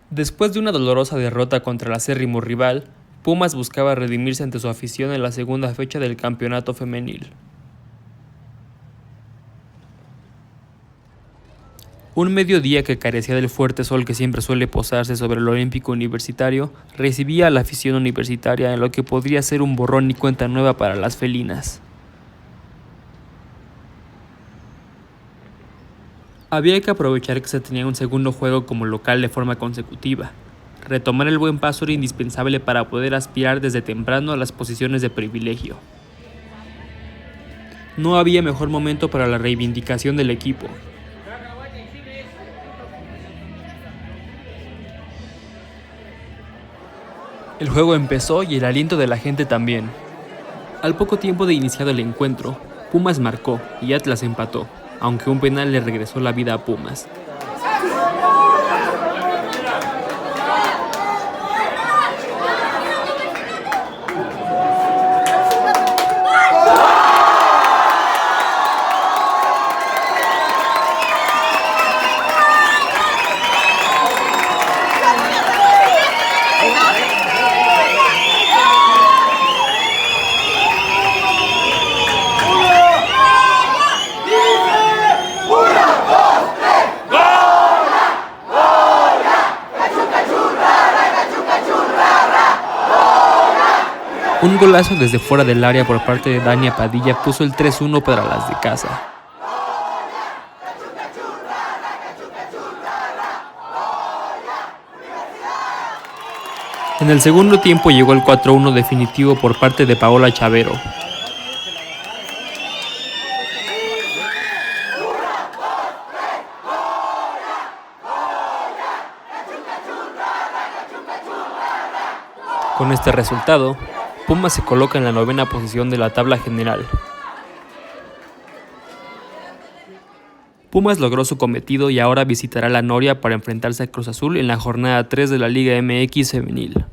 Después de una dolorosa derrota contra el acérrimo rival, Pumas buscaba redimirse ante su afición en la segunda fecha del campeonato femenil. Un mediodía que carecía del fuerte sol que siempre suele posarse sobre el Olímpico Universitario, recibía a la afición universitaria en lo que podría ser un borrón y cuenta nueva para las felinas. Había que aprovechar que se tenía un segundo juego como local de forma consecutiva. Retomar el buen paso era indispensable para poder aspirar desde temprano a las posiciones de privilegio. No había mejor momento para la reivindicación del equipo. El juego empezó y el aliento de la gente también. Al poco tiempo de iniciado el encuentro, Pumas marcó y Atlas empató, aunque un penal le regresó la vida a Pumas. Un golazo desde fuera del área por parte de Dania Padilla puso el 3-1 para las de casa. En el segundo tiempo llegó el 4-1 definitivo por parte de Paola Chavero. Con este resultado, Pumas se coloca en la 9ª posición de la tabla general. Pumas logró su cometido y ahora visitará la Noria para enfrentarse a Cruz Azul en la jornada 3 de la Liga MX Femenil.